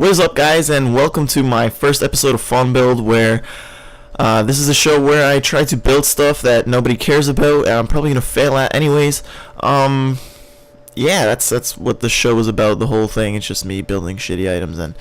What is up, guys, and welcome to my first episode of Funbuild, where this is a show where I try to build stuff that nobody cares about, and I'm probably gonna fail at anyways. Yeah, that's what the show is about. The whole thing. It's just me building shitty items, and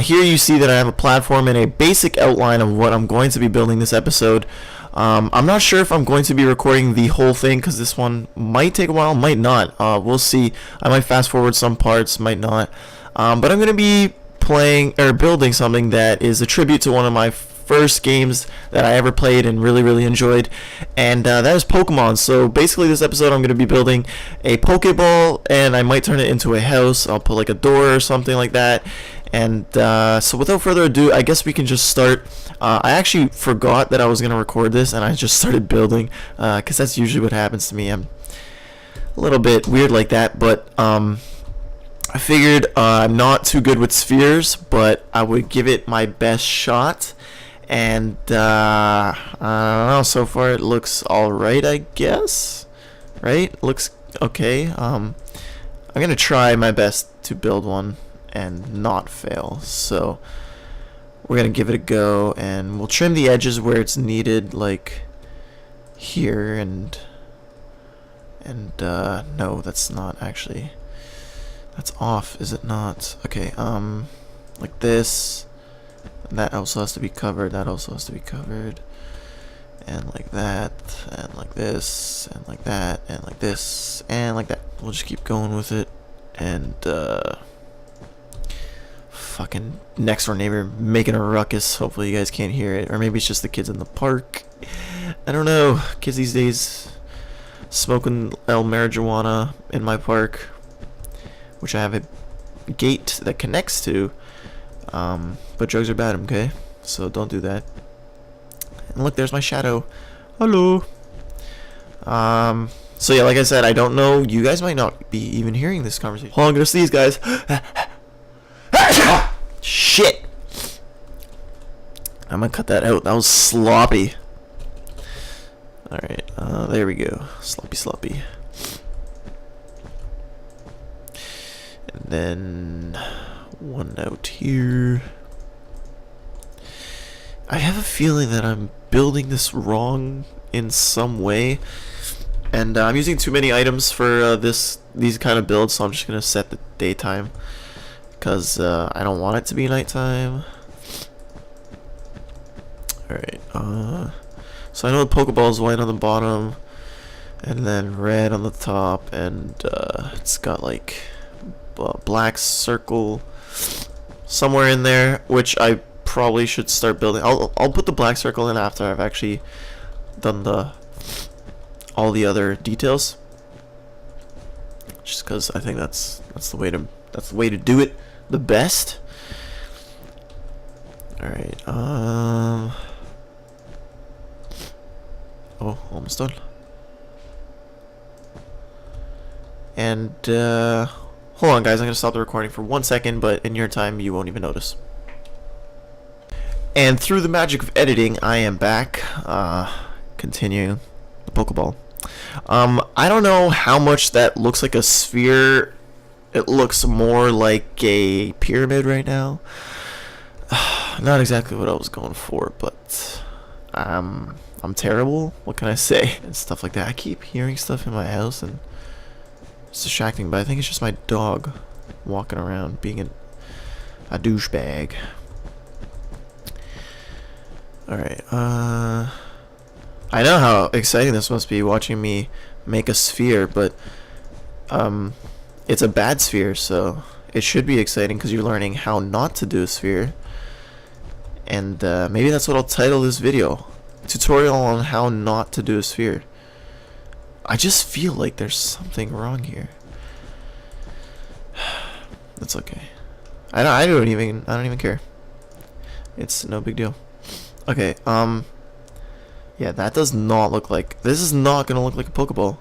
here you see that I have a platform and a basic outline of what I'm going to be building this episode. I'm not sure if I'm going to be recording the whole thing because this one might take a while, might not. We'll see. I might fast forward some parts, might not. But I'm gonna be playing or building something that is a tribute to one of my first games that I ever played and really enjoyed, and that is Pokemon. So basically this episode I'm going to be building a Pokeball, and I might turn it into a house. I'll put like a door or something like that. And so without further ado, I guess we can just start. I actually forgot that I was going to record this, and I just started building because that's usually what happens to me. I'm a little bit weird like that, but I figured I'm not too good with spheres, but I would give it my best shot. And I don't know, so far it looks alright, I guess. Right? Looks okay. I'm gonna try my best to build one and not fail. So we're gonna give it a go, and we'll trim the edges where it's needed, like here and no, that's not actually. That's off, is it not? Okay, like this. And that also has to be covered. That also has to be covered. And like that. And like this. And like that. And like this. And like that. We'll just keep going with it. And, fucking next door neighbor making a ruckus. Hopefully you guys can't hear it. Or maybe it's just the kids in the park. I don't know. Kids these days smoking marijuana in my park, which I have a gate that connects to, but drugs are bad, okay? So don't do that. And look, there's my shadow. Hello. So yeah, like I said, I don't know. You guys might not be even hearing this conversation. Hold on, I'm gonna sneeze, guys. Shit. I'm gonna cut that out. That was sloppy. Alright, there we go. Sloppy. And then one out here. I have a feeling that I'm building this wrong in some way, and I'm using too many items for these kind of builds, so I'm just gonna set the daytime because I don't want it to be nighttime. Alright, so I know the Pokeball is white on the bottom and then red on the top, and it's got like black circle somewhere in there, which I probably should start building. I'll put the black circle in after I've actually done all the other details, just because I think that's the way to do it the best. All right. Oh, almost done. And hold on, guys, I'm gonna stop the recording for 1 second, but in your time you won't even notice. And through the magic of editing, I am back, continuing the Pokeball. I don't know how much that looks like a sphere. It looks more like a pyramid right now. Not exactly what I was going for, but I'm terrible. What can I say? And stuff like that. I keep hearing stuff in my house, and it's distracting, but I think it's just my dog walking around being a douchebag. Alright, I know how exciting this must be, watching me make a sphere, but it's a bad sphere, so it should be exciting because you're learning how not to do a sphere. And maybe that's what I'll title this video. Tutorial on how not to do a sphere. I just feel like there's something wrong here. That's okay. I don't even care. It's no big deal. Okay, yeah, that does not look like, this is not gonna look like a Pokeball.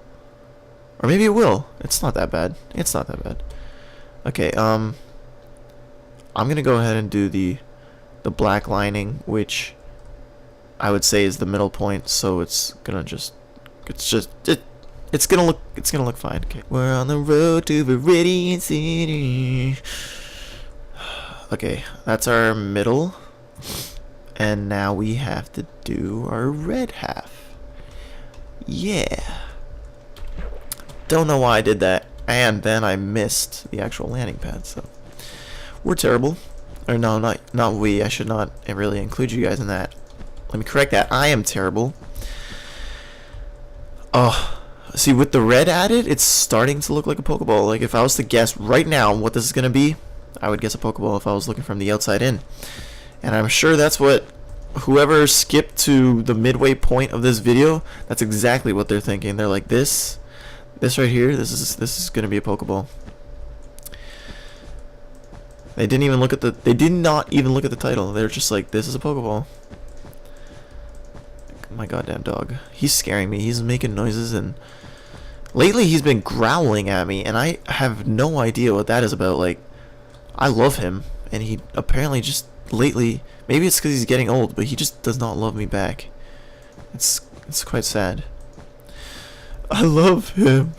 Or maybe it will. It's not that bad. It's not that bad. Okay, I'm gonna go ahead and do the black lining, which I would say is the middle point, so it's gonna it's gonna look fine. Okay, we're on the road to Viridian City. Okay, that's our middle. And now we have to do our red half. Yeah. Don't know why I did that. And then I missed the actual landing pad, so we're terrible. Or no, not we. I should not really include you guys in that. Let me correct that. I am terrible. Oh, see, with the red added, it's starting to look like a Pokeball. Like, if I was to guess right now what this is going to be, I would guess a Pokeball if I was looking from the outside in. And I'm sure that's what whoever skipped to the midway point of this video, that's exactly what they're thinking. They're like, this right here, this is going to be a Pokeball. They did not even look at the title. They're just like, this is a Pokeball. My goddamn dog. He's scaring me. He's making noises, and lately he's been growling at me, and I have no idea what that is about. Like, I love him, and he apparently just lately, maybe it's because he's getting old, but he just does not love me back. It's quite sad. I love him.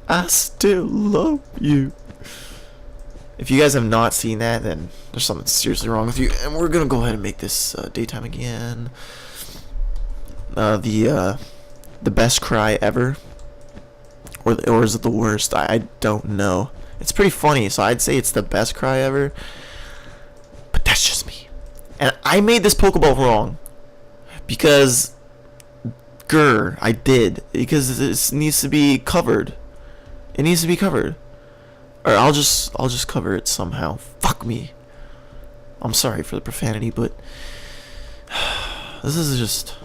I still love you. If you guys have not seen that, then there's something seriously wrong with you. And we're gonna go ahead and make this daytime again. The best cry ever, or is it the worst? I don't know. It's pretty funny, so I'd say it's the best cry ever. But that's just me. And I made this Pokeball wrong because I did, because this needs to be covered. It needs to be covered. Or I'll just cover it somehow. Fuck me. I'm sorry for the profanity, but this is just,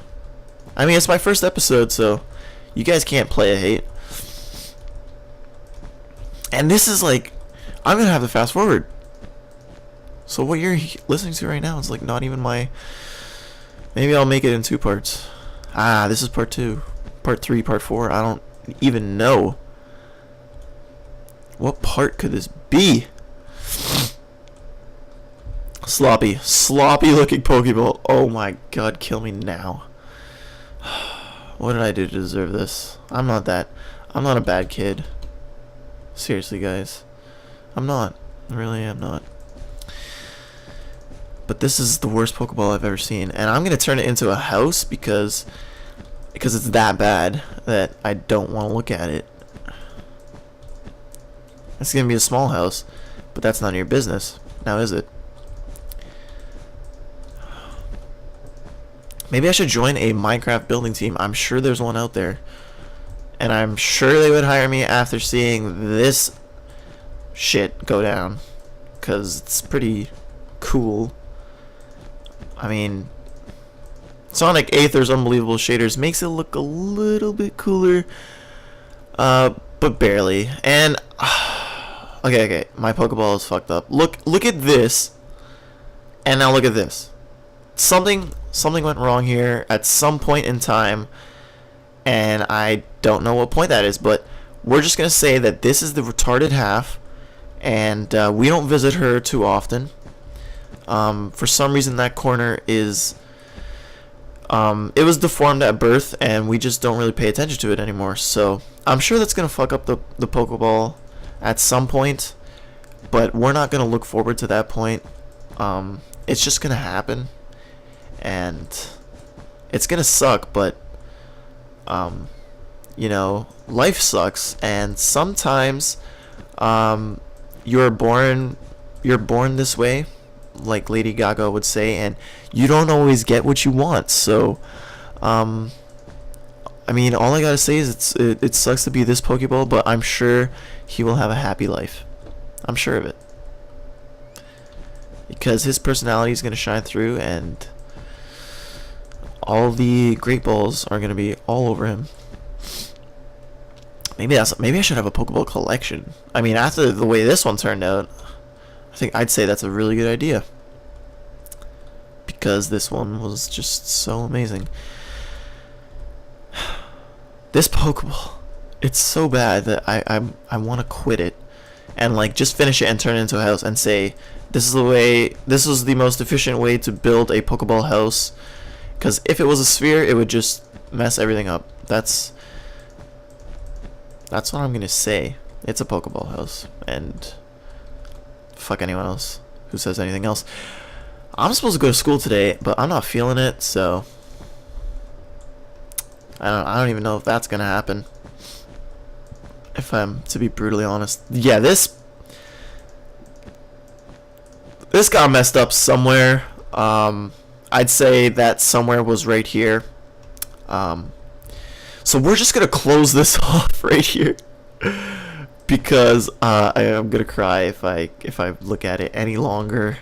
I mean, it's my first episode, so you guys can't play a hate. And this is like, I'm gonna have to fast forward. So what you're listening to right now is like not even my, maybe I'll make it in 2 parts. This is part 2, part 3, part 4. I don't even know. What part could this be? Sloppy looking Pokeball. Oh my god, kill me now. What did I do to deserve this? I'm not a bad kid. Seriously, guys. I'm not. I really am not. But this is the worst Pokeball I've ever seen. And I'm going to turn it into a house because it's that bad that I don't want to look at it. It's going to be a small house, but that's none of your business. Now is it? Maybe I should join a Minecraft building team. I'm sure there's one out there. And I'm sure they would hire me after seeing this shit go down. Because it's pretty cool. I mean, Sonic Aether's unbelievable shaders makes it look a little bit cooler. But barely. And okay, my Pokeball is fucked up. Look at this. And now look at this. Something went wrong here at some point in time, and I don't know what point that is, but we're just gonna say that this is the retarded half, and we don't visit her too often. For some reason that corner is it was deformed at birth, and we just don't really pay attention to it anymore. So I'm sure that's gonna fuck up the Pokeball at some point, but we're not gonna look forward to that point. It's just gonna happen, and it's gonna suck, but you know, life sucks, and sometimes you're born this way, like Lady Gaga would say, and you don't always get what you want. So I mean, all I gotta say is it sucks to be this Pokeball, but I'm sure he will have a happy life. I'm sure of it, because his personality is gonna shine through, and all the great balls are gonna be all over him. Maybe I should have a Pokeball collection. I mean, after the way this one turned out, I think I'd say that's a really good idea, because this one was just so amazing. This Pokeball, it's so bad that I want to quit it and like just finish it and turn it into a house and say this is the most efficient way to build a Pokeball house. Because if it was a sphere, it would just mess everything up. That's what I'm gonna say. It's a Pokeball house, and fuck anyone else who says anything else. I'm supposed to go to school today, but I'm not feeling it, so I don't even know if that's gonna happen. If I'm to be brutally honest, yeah, this got messed up somewhere. I'd say that somewhere was right here. So we're just gonna close this off right here because I am gonna cry if I look at it any longer.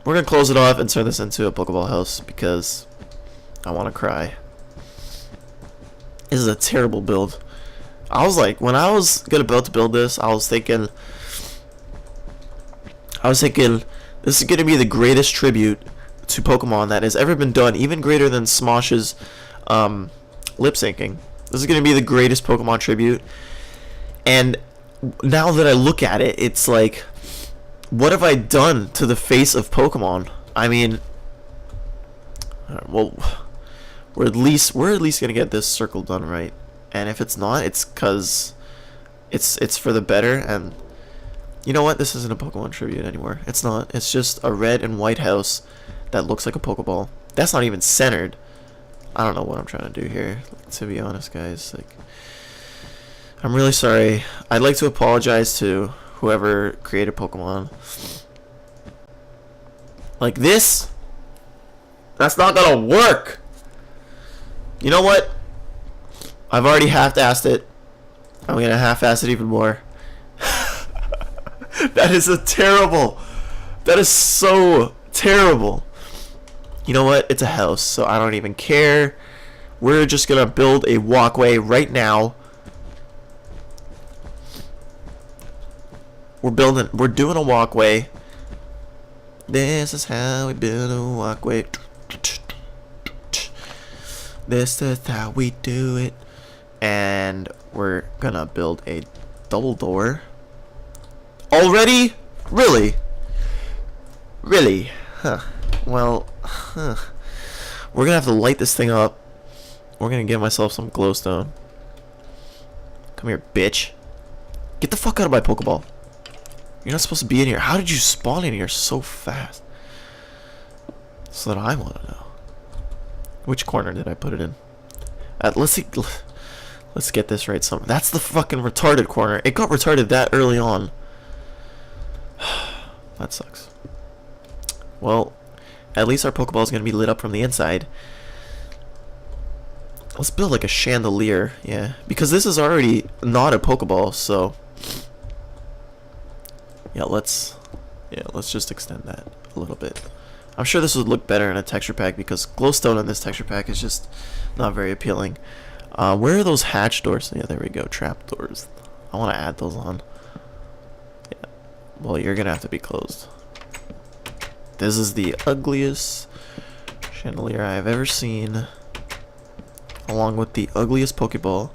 We're gonna close it off and turn this into a Pokeball house because I want to cry. This is a terrible build. I was like, when I was about to build this, I was thinking this is gonna be the greatest tribute to Pokemon that has ever been done, even greater than Smosh's lip syncing. This is gonna be the greatest Pokemon tribute. And now that I look at it, it's like, what have I done to the face of Pokemon? I mean, well, we're at least gonna get this circle done right. And if it's not, it's cause it's for the better. And you know what? This isn't a Pokemon tribute anymore. It's not. It's just a red and white house that looks like a Pokeball. That's not even centered. I don't know what I'm trying to do here, to be honest, guys. Like, I'm really sorry. I'd like to apologize to whoever created Pokemon. Like this, that's not gonna work. You know what? I've already half-assed it. I'm gonna half-ass it even more. That is that is so terrible. You know what? It's a house, so I don't even care. We're just gonna build a walkway right now. We're doing a walkway. This is how we build a walkway. This is how we do it. And we're gonna build a double door. Already? Really? Really? Huh. Well, we're gonna have to light this thing up. We're gonna get myself some glowstone. Come here, bitch. Get the fuck out of my Pokeball. You're not supposed to be in here. How did you spawn in here so fast? So that I want to know. Which corner did I put it in? Let's see. Let's get this right. That's the fucking retarded corner. It got retarded that early on. That sucks. Well, at least our Pokeball is going to be lit up from the inside. Let's build like a chandelier, yeah. Because this is already not a Pokeball, so yeah, let's just extend that a little bit. I'm sure this would look better in a texture pack because glowstone in this texture pack is just not very appealing. Where are those hatch doors? Yeah, there we go. Trap doors. I want to add those on. Yeah. Well, you're gonna have to be closed. This is the ugliest chandelier I have ever seen, along with the ugliest Pokeball.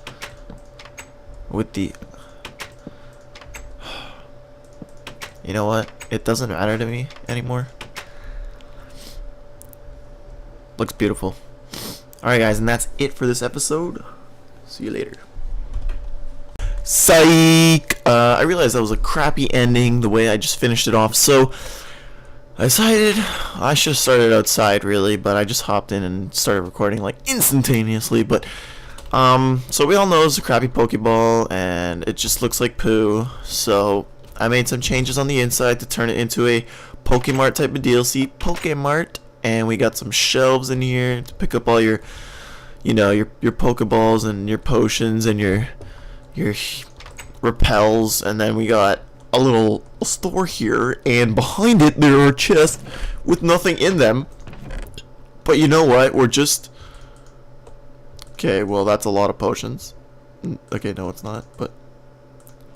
With the, you know what? It doesn't matter to me anymore. Looks beautiful. Alright guys, and that's it for this episode. See you later. Psych! I realized that was a crappy ending, the way I just finished it off, so I decided I should have started outside really, but I just hopped in and started recording like instantaneously. But so we all know it's a crappy Pokeball and it just looks like poo, so I made some changes on the inside to turn it into a Pokemart type of DLC. Pokemart. And we got some shelves in here to pick up all your, you know, your Pokeballs and your potions and your repels. And then we got a little store here, and behind it there are chests with nothing in them. But you know what? We're just, okay, well that's a lot of potions. Okay, no it's not, but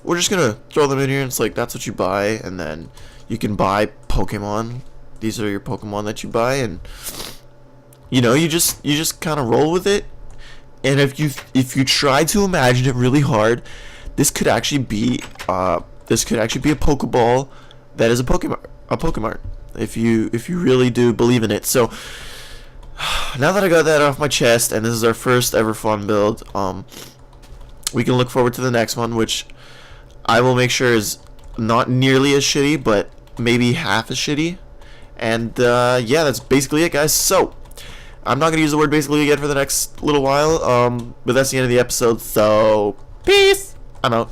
we're just gonna throw them in here, and it's like that's what you buy, and then you can buy Pokemon. These are your Pokemon that you buy, and you know, you just kind of roll with it. And if you try to imagine it really hard, this could actually be a Pokeball that is a Pokemart. If you really do believe in it. So now that I got that off my chest, and this is our first ever fun build, we can look forward to the next one, which I will make sure is not nearly as shitty, but maybe half as shitty. And yeah, that's basically it, guys. So I'm not gonna use the word basically again for the next little while. But that's the end of the episode. So peace. I'm out.